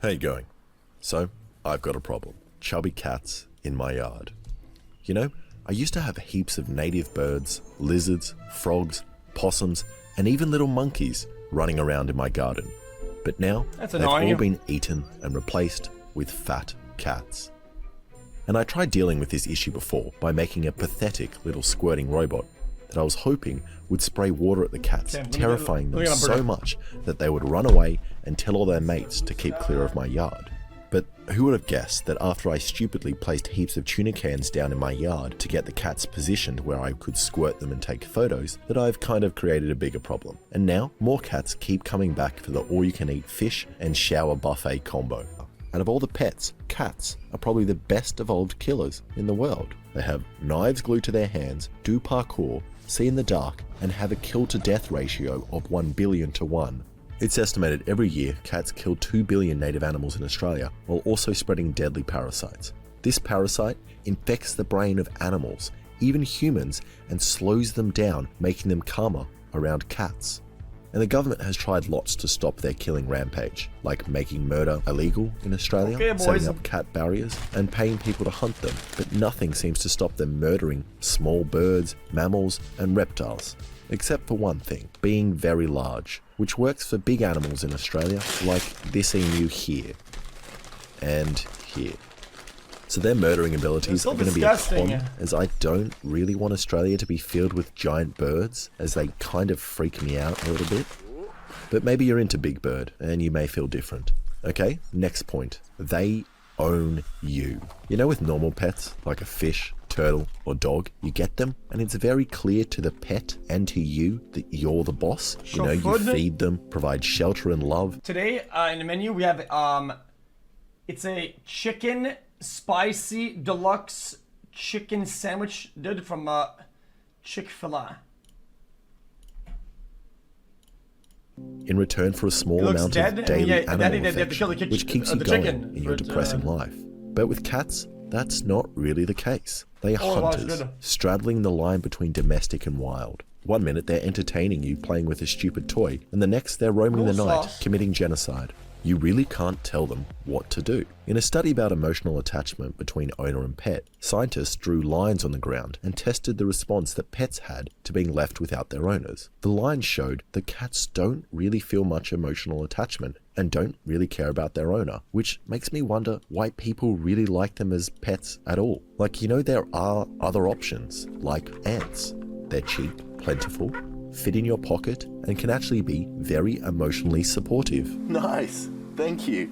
How you going? So, I've got a problem. Chubby cats in my yard. You know, I used to have heaps of native birds, lizards, frogs, possums, and even little monkeys running around in my garden. But now, they've all been eaten and replaced with fat cats. And I tried dealing with this issue before by making a pathetic little squirting robot that I was hoping would spray water at the cats, terrifying them so much that they would run away and tell all their mates to keep clear of my yard. But who would have guessed that after I stupidly placed heaps of tuna cans down in my yard to get the cats positioned where I could squirt them and take photos, that I've kind of created a bigger problem. And now, more cats keep coming back for the all-you-can-eat fish and shower buffet combo. Out of all the pets, cats are probably the best evolved killers in the world. They have knives glued to their hands, do parkour, see in the dark, and have a kill-to-death ratio of 1 billion to 1. It's estimated every year cats kill 2 billion native animals in Australia, while also spreading deadly parasites. This parasite infects the brain of animals, even humans, and slows them down, making them calmer around cats. And the government has tried lots to stop their killing rampage, like making murder illegal in Australia, setting up cat barriers, and paying people to hunt them, but nothing seems to stop them murdering small birds, mammals, and reptiles. Except for one thing, being very large, which works for big animals in Australia, like this emu here, and here. So their murdering abilities are going to be a con, as I don't really want Australia to be filled with giant birds, as they kind of freak me out a little bit. But maybe you're into big bird, and you may feel different. Okay, next point. They own you. You know, with normal pets, like a fish, turtle, or dog, you get them, and it's very clear to the pet and to you that you're the boss. You know, you feed them, provide shelter and love. Today, in the menu, we have, it's a chicken spicy deluxe chicken sandwich, dude, from Chick-fil-A. In return for a small amount of daily animal affection, which keeps you going in your depressing life. But with cats, that's not really the case. They are hunters, straddling the line between domestic and wild. One minute they're entertaining you playing with a stupid toy, and the next they're roaming the night, committing genocide. You really can't tell them what to do. In a study about emotional attachment between owner and pet, scientists drew lines on the ground and tested the response that pets had to being left without their owners. The lines showed that cats don't really feel much emotional attachment and don't really care about their owner, which makes me wonder why people really like them as pets at all. Like, you know, there are other options, like ants. They're cheap, plentiful, fit in your pocket, and can actually be very emotionally supportive. Nice, thank you.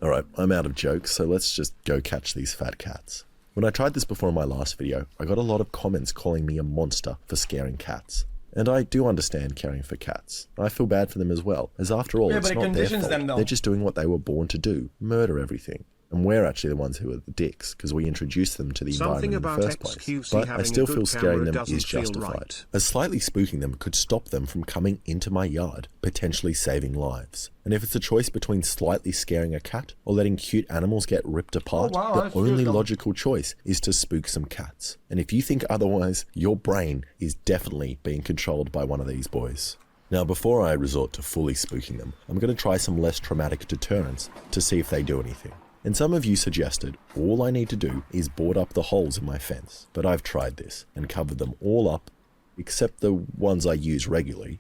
Alright, I'm out of jokes, so let's just go catch these fat cats. When I tried this before in my last video, I got a lot of comments calling me a monster for scaring cats. And I do understand caring for cats. I feel bad for them as well, as after all, it's not their fault. They're just doing what they were born to do, murder everything. And we're actually the ones who are the dicks, because we introduced them to the environment in the first place. But I still feel scaring them is justified, as slightly spooking them could stop them from coming into my yard, potentially saving lives. And if it's a choice between slightly scaring a cat or letting cute animals get ripped apart, the only logical choice is to spook some cats. And if you think otherwise, your brain is definitely being controlled by one of these boys. Now, before I resort to fully spooking them, I'm going to try some less traumatic deterrents to see if they do anything. And some of you suggested all I need to do is board up the holes in my fence, but I've tried this and covered them all up, except the ones I use regularly.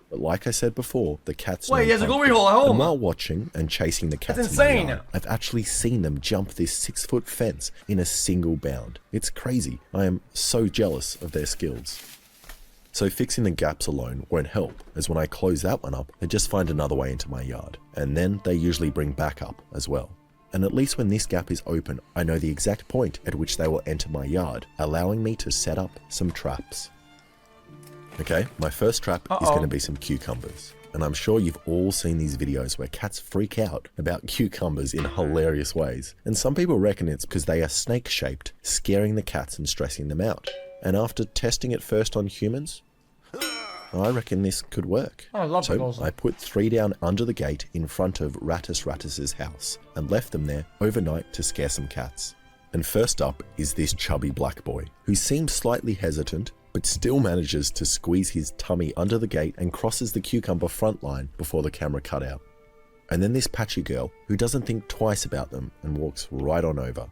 But like I said before, the cats Wait, he has a glory hole at home! And while watching and chasing the cats That's insane! in my yard, I've actually seen them jump this 6-foot fence in a single bound. It's crazy. I am so jealous of their skills. So fixing the gaps alone won't help, as when I close that one up, they just find another way into my yard. And then they usually bring backup as well. And at least when this gap is open, I know the exact point at which they will enter my yard, allowing me to set up some traps. Okay, my first trap is going to be some cucumbers. And I'm sure you've all seen these videos where cats freak out about cucumbers in hilarious ways. And some people reckon it's because they are snake-shaped, scaring the cats and stressing them out. And after testing it first on humans, I reckon this could work. So I put 3 down under the gate in front of Rattus's house and left them there overnight to scare some cats. And first up is this chubby black boy, who seems slightly hesitant, but still manages to squeeze his tummy under the gate and crosses the cucumber front line before the camera cut out. And then this patchy girl who doesn't think twice about them and walks right on over.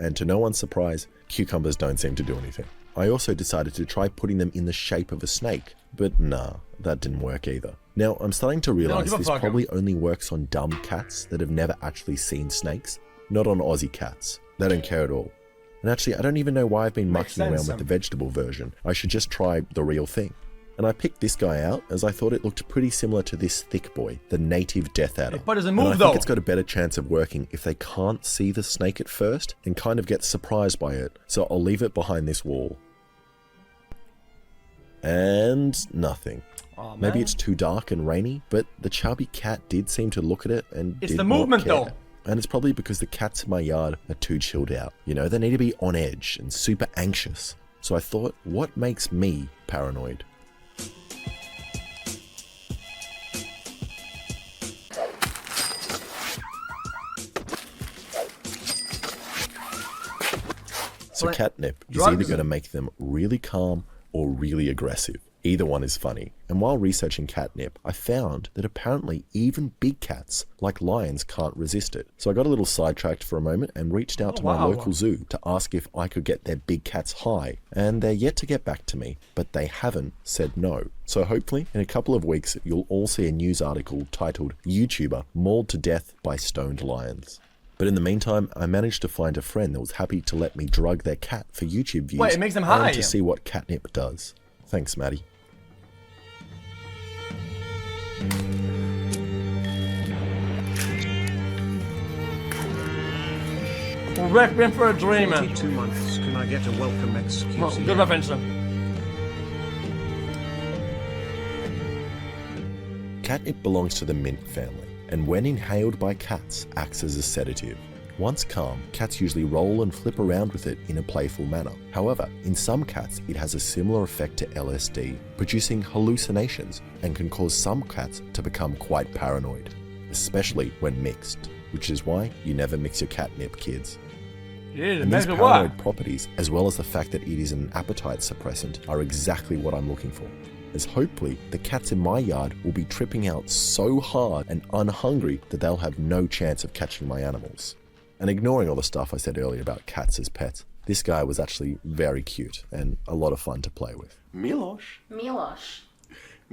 And to no one's surprise, cucumbers don't seem to do anything. I also decided to try putting them in the shape of a snake, but nah, that didn't work either. Now, I'm starting to realize this probably only works on dumb cats that have never actually seen snakes, not on Aussie cats. They don't care at all. And actually, I don't even know why I've been mucking around with the vegetable version. I should just try the real thing. And I picked this guy out as I thought it looked pretty similar to this thick boy, the native death adder. But doesn't and move I though. think it's got a better chance of working if they can't see the snake at first and kind of get surprised by it. So I'll leave it behind this wall. And nothing. Oh, Maybe it's too dark and rainy, but the chubby cat did seem to look at it and it's did the not movement care. though. And it's probably because the cats in my yard are too chilled out. You know, they need to be on edge and super anxious. So I thought, what makes me paranoid? So catnip is either going to make them really calm or really aggressive. Either one is funny. And while researching catnip, I found that apparently even big cats, like lions, can't resist it. So I got a little sidetracked for a moment and reached out to my local zoo to ask if I could get their big cats high. And they're yet to get back to me, but they haven't said no. So hopefully, in a couple of weeks, you'll all see a news article titled "YouTuber Mauled to Death by Stoned Lions." But in the meantime, I managed to find a friend that was happy to let me drug their cat for YouTube views. Wait, it makes them high. And to see what catnip does. Thanks, Maddie. Requiem for a Dream. 22 months. Can I get a welcome xQc? Well, good reference. Catnip belongs to the mint family, and when inhaled by cats, acts as a sedative. Once calm, cats usually roll and flip around with it in a playful manner. However, in some cats, it has a similar effect to LSD, producing hallucinations, and can cause some cats to become quite paranoid, especially when mixed, which is why you never mix your catnip, kids. Yeah, And these paranoid properties, as well as the fact that it is an appetite suppressant, are exactly what I'm looking for. As hopefully, the cats in my yard will be tripping out so hard and unhungry that they'll have no chance of catching my animals. And ignoring all the stuff I said earlier about cats as pets, this guy was actually very cute and a lot of fun to play with. Milosh. Milosh.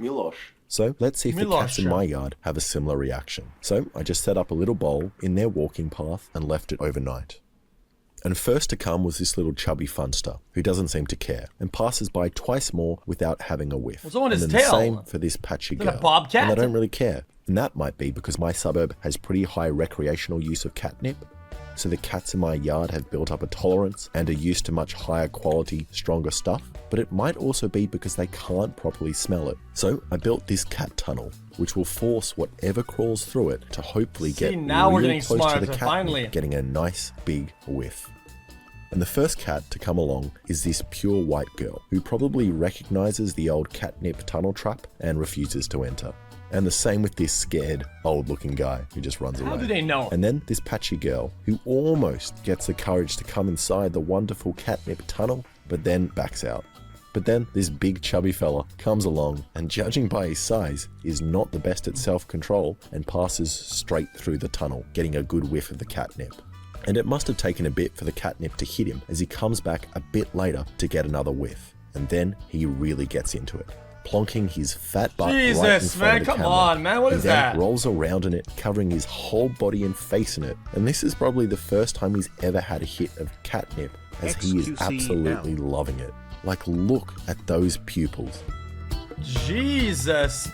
Milosh. So let's see if the cats in my yard have a similar reaction. So I just set up a little bowl in their walking path and left it overnight. And first to come was this little chubby funster who doesn't seem to care and passes by twice more without having a whiff. What's on his and tail? the same for this patchy Is that a girl. bobcat? And I don't really care. And that might be because my suburb has pretty high recreational use of catnip. So the cats in my yard have built up a tolerance and are used to much higher quality, stronger stuff. But it might also be because they can't properly smell it. So I built this cat tunnel, which will force whatever crawls through it to hopefully get now we're real getting close smarter, to the catnip, finally. getting a nice big whiff. And the first cat to come along is this pure white girl, who probably recognizes the old catnip tunnel trap and refuses to enter. And the same with this scared, old-looking guy who just runs away. How do they know? And then this patchy girl, who almost gets the courage to come inside the wonderful catnip tunnel, but then backs out. But then this big chubby fella comes along and, judging by his size, is not the best at self-control and passes straight through the tunnel, getting a good whiff of the catnip. And it must have taken a bit for the catnip to hit him as he comes back a bit later to get another whiff. And then he really gets into it, plonking his fat butt right in front of the come camera. on, man, what is He then that? rolls around in it, covering his whole body and face in it. And this is probably the first time he's ever had a hit of catnip, as he is xQc absolutely loving it. Like, look at those pupils. Jesus.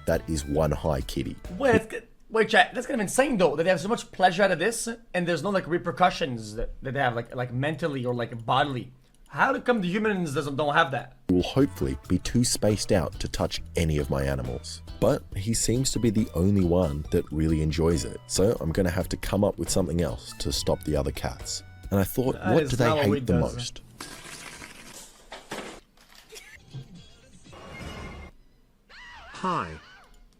That is one high kitty. Wait, chat. That's kind of insane though. That they have so much pleasure out of this, and there's no like repercussions that they have like mentally or like bodily. How come the humans don't have that? He will hopefully be too spaced out to touch any of my animals. But he seems to be the only one that really enjoys it. So I'm going to have to come up with something else to stop the other cats. And I thought, what is do they not what hate we the does. most? Hi.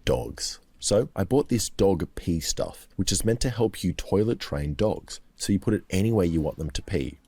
Dogs. So I bought this dog pee stuff, which is meant to help you toilet train dogs. So you put it anywhere you want them to pee.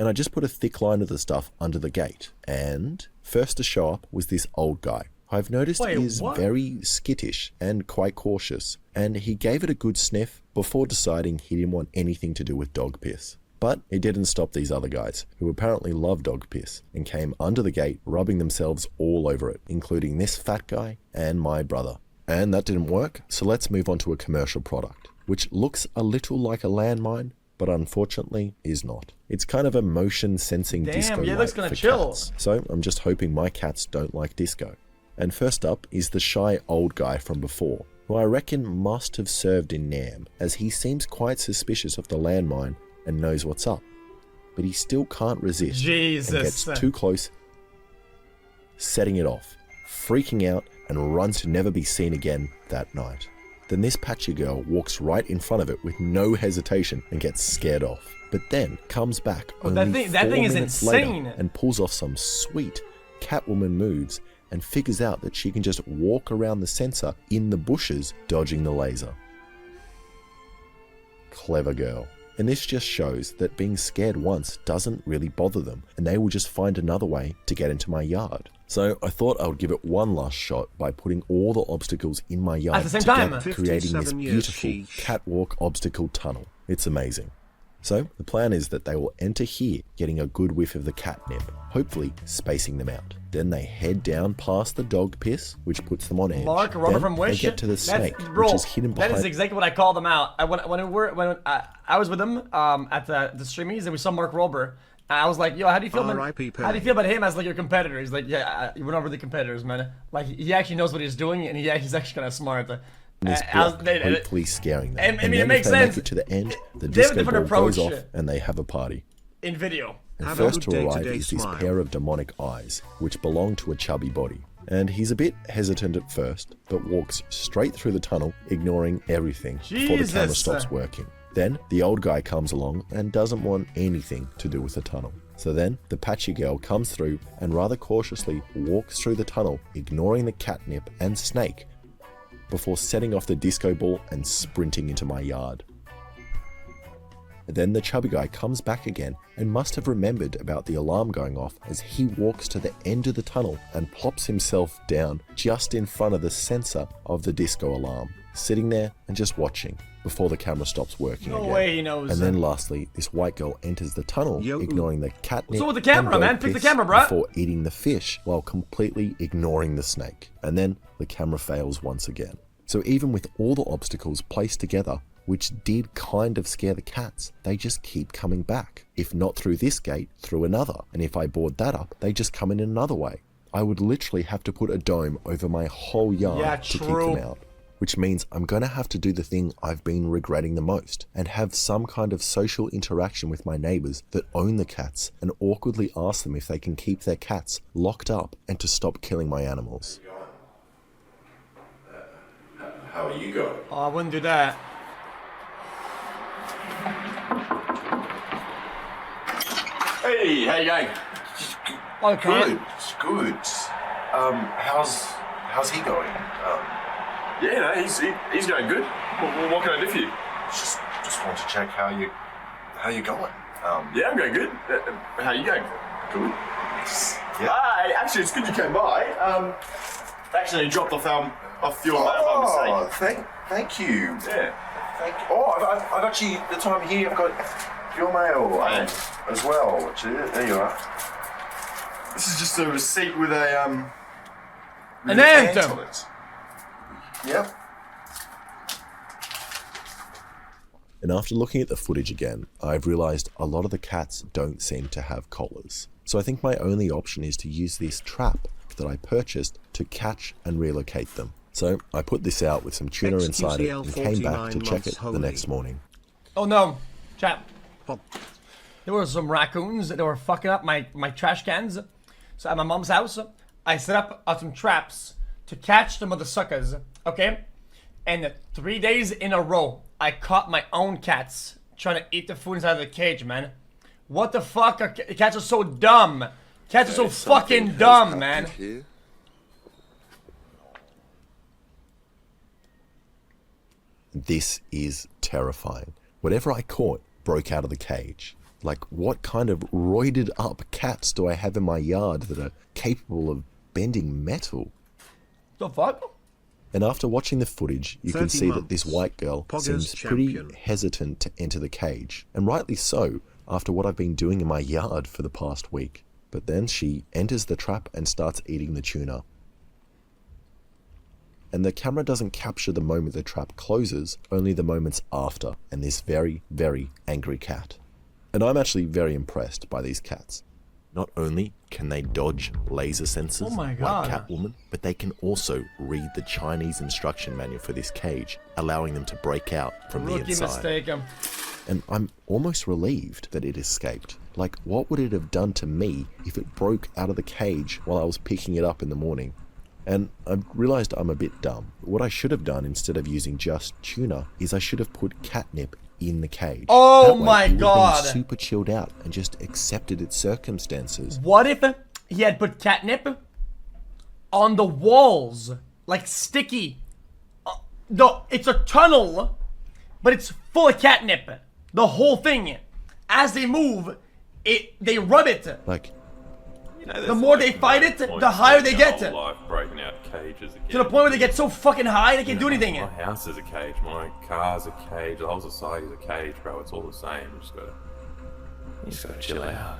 and I just put a thick line of the stuff under the gate. And first to show up was this old guy. I've noticed he is very skittish and quite cautious, and he gave it a good sniff before deciding he didn't want anything to do with dog piss. But it didn't stop these other guys, who apparently love dog piss, and came under the gate rubbing themselves all over it, including this fat guy and my brother. And that didn't work, so let's move on to a commercial product, which looks a little like a landmine, but unfortunately is not. It's kind of a motion sensing disco light looks for kinda chill. cats, so I'm just hoping my cats don't like disco. And first up is the shy old guy from before, who I reckon must have served in NAM, as he seems quite suspicious of the landmine and knows what's up. But he still can't resist and gets too close, setting it off, freaking out, and runs to never be seen again that night. Then this patchy girl walks right in front of it with no hesitation and gets scared off, but then comes back only that thing is 4 minutes insane. later and pulls off some sweet Catwoman moves and figures out that she can just walk around the sensor in the bushes dodging the laser. Clever girl. And this just shows that being scared once doesn't really bother them, and they will just find another way to get into my yard. So I thought I would give it one last shot by putting all the obstacles in my yard at the same time, creating this beautiful catwalk obstacle tunnel. It's amazing. So the plan is that they will enter here, getting a good whiff of the catnip, hopefully spacing them out. Then they head down past the dog piss, which puts them on edge. Mark, Robert then from Wish. they get to the snake, bro, which is hidden behind. That is exactly what I called them out. When I was with them at the streamies, and we saw Mark Rober. I was like, yo, how do you feel about him as like your competitor? He's like, yeah, we're not really competitors, man. Like, he actually knows what he's doing, and he's actually kind of smart. Hopefully scaring them. I mean, it makes sense. Make it to the end, the disco ball goes off, and they have a party. In video. And first to arrive is this pair of demonic eyes, which belong to a chubby body. And he's a bit hesitant at first, but walks straight through the tunnel, ignoring everything before the camera stops working. Then the old guy comes along and doesn't want anything to do with the tunnel. So then the patchy girl comes through and rather cautiously walks through the tunnel, ignoring the catnip and snake, before setting off the disco ball and sprinting into my yard. Then the chubby guy comes back again and must have remembered about the alarm going off, as he walks to the end of the tunnel and plops himself down just in front of the sensor of the disco alarm, sitting there and just watching before the camera stops working again. No way he knows. And then lastly, this white girl enters the tunnel, ignoring the catnip. So with the camera, man, pick the camera, bro. Before eating the fish while completely ignoring the snake. And then the camera fails once again. So even with all the obstacles placed together, which did kind of scare the cats, they just keep coming back. If not through this gate, through another. And if I board that up, they just come in another way. I would literally have to put a dome over my whole yard to keep them out. Which means I'm going to have to do the thing I've been regretting the most, and have some kind of social interaction with my neighbors that own the cats, and awkwardly ask them if they can keep their cats locked up and to stop killing my animals. How are you going? Oh, I wouldn't do that. Hey, how you going? Okay. Good, it's good. How's he going? Yeah, no, he's going good. What can I do for you? Just want to check how you going. Yeah, I'm going good. How are you going? Good. Yeah. Hey, actually, it's good you came by. Actually, you dropped off your mail by mistake. Thank you. Yeah. I've actually, the time here, I've got your mail as well. Which there you are. This is just a receipt with a An anthem. on it. Yep. And after looking at the footage again, I've realized a lot of the cats don't seem to have collars. So I think my only option is to use this trap that I purchased to catch and relocate them. So I put this out with some tuna inside it and came back to check it the next morning. Oh no, chap. There were some raccoons that were fucking up my trash cans. So at my mom's house, I set up some traps to catch the mother suckers, okay? And 3 days in a row, I caught my own cats trying to eat the food inside of the cage, man. What the fuck? Cats are so dumb. Cats are so fucking dumb, man. Here. This is terrifying. Whatever I caught broke out of the cage. Like, what kind of roided up cats do I have in my yard that are capable of bending metal? The fuck? And after watching the footage, you can 30 see that this months. white girl Poggers seems pretty champion. hesitant to enter the cage, and rightly so, after what I've been doing in my yard for the past week. But then she enters the trap and starts eating the tuna. And the camera doesn't capture the moment the trap closes, only the moments after, and this very, very angry cat. And I'm actually very impressed by these cats. Not only can they dodge laser sensors Oh my like God. Catwoman, but they can also read the Chinese instruction manual for this cage, allowing them to break out from the Rookie inside. mistake. And I'm almost relieved that it escaped. Like, what would it have done to me if it broke out of the cage while I was picking it up in the morning? And I realized I'm a bit dumb. What I should have done instead of using just tuna is I should have put catnip in the cage. Oh That way, my it would have been God. super chilled out and just accepted its circumstances. What if he had put catnip on the walls, like sticky? No, it's a tunnel, but it's full of catnip. The whole thing. As they move, they rub it. Like, The more they fight it, the higher they get. Life breaking out cages again. To the point where they get so fucking high they can't do anything. My house is a cage. My car's a cage. The whole society's a cage, bro. It's all the same. You just gotta chill out.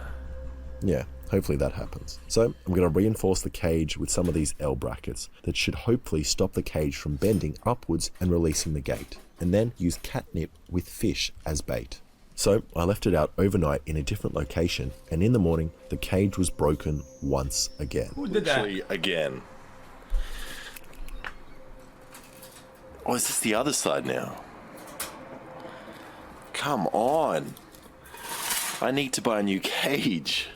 yeah, hopefully that happens. So I'm going to reinforce the cage with some of these L brackets that should hopefully stop the cage from bending upwards and releasing the gate. And then use catnip with fish as bait. So I left it out overnight in a different location, and in the morning the cage was broken once again. Who did that? Actually, again. Oh, is this the other side now? Come on. I need to buy a new cage.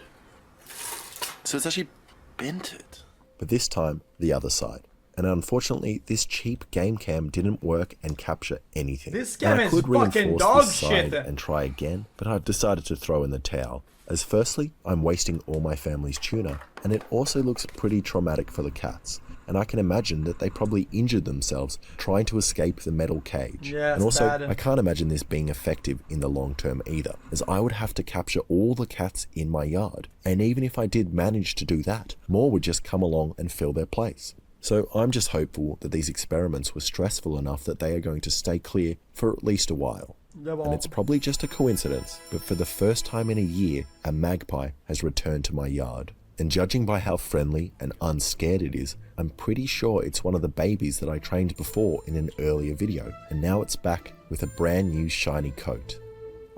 So it's actually bent it. But this time, the other side. And unfortunately, this cheap game cam didn't work and capture anything. This Now, game I is could fucking reinforce dog this shit. side and try again, but I've decided to throw in the towel. As firstly, I'm wasting all my family's tuna, and it also looks pretty traumatic for the cats. And I can imagine that they probably injured themselves trying to escape the metal cage. Yeah, and it's also, bad. I can't imagine this being effective in the long term either, as I would have to capture all the cats in my yard. And even if I did manage to do that, more would just come along and fill their place. So I'm just hopeful that these experiments were stressful enough that they are going to stay clear for at least a while. And it's probably just a coincidence, but for the first time in a year, a magpie has returned to my yard. And judging by how friendly and unscared it is, I'm pretty sure it's one of the babies that I trained before in an earlier video, and now it's back with a brand new shiny coat.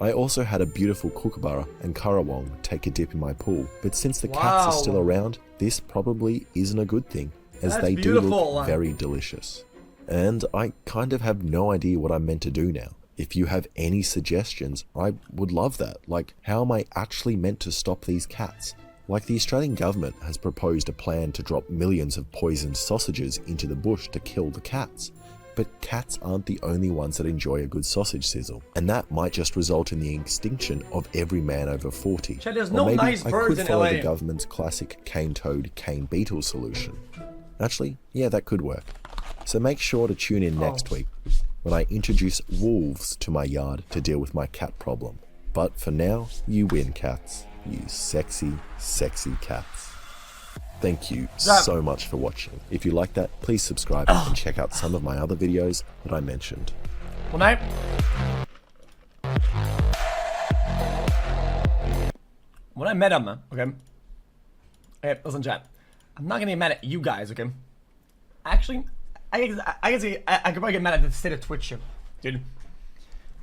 I also had a beautiful kookaburra and currawong take a dip in my pool, but since the cats are Wow. still around, this probably isn't a good thing, as That's they do beautiful. look very delicious. And I kind of have no idea what I'm meant to do now. If you have any suggestions, I would love that. Like, how am I actually meant to stop these cats? Like, the Australian government has proposed a plan to drop millions of poisoned sausages into the bush to kill the cats. But cats aren't the only ones that enjoy a good sausage sizzle, and that might just result in the extinction of every man over 40. Chad, there's Or no maybe nice I birds could in follow LA. the government's classic cane toad, cane beetle solution. Actually, yeah, that could work. So make sure to tune in next week when I introduce wolves to my yard to deal with my cat problem. But for now, you win, cats. You sexy, sexy cats. Thank you so much for watching. If you like that, please subscribe and check out some of my other videos that I mentioned. Well, night. When I met him, okay? Hey, listen, chat. I'm not gonna get mad at you guys, okay? Actually, I could probably get mad at the state of Twitch, dude.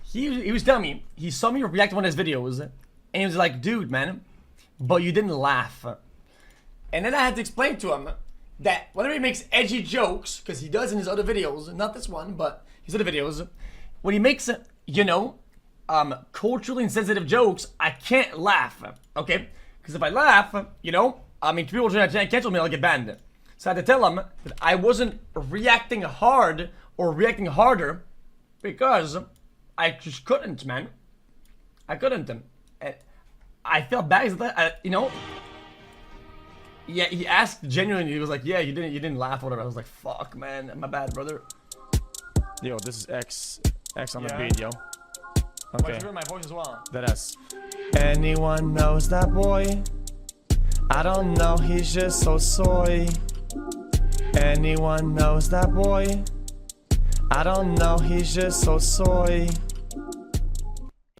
He was telling me, he saw me react to one of his videos, and he was like, dude, man, but you didn't laugh. And then I had to explain to him that whenever he makes edgy jokes, because he does in his other videos, not this one, but his other videos, when he makes, you know, culturally insensitive jokes, I can't laugh, okay? Because if I laugh, you know, I mean, people try to cancel me, I'll get banned. So I had to tell him that I wasn't reacting hard or reacting harder because I just couldn't, man. I couldn't. And I felt bad, you know. Yeah, he asked genuinely. He was like, "Yeah, you didn't laugh or whatever." I was like, "Fuck, man, my bad, brother." Yo, this is X on the Yeah. beat, yo. Why Okay, you hear my voice as well? that ass. Anyone knows that boy? I don't know, he's just so soy. Anyone knows that boy? I don't know, he's just so soy.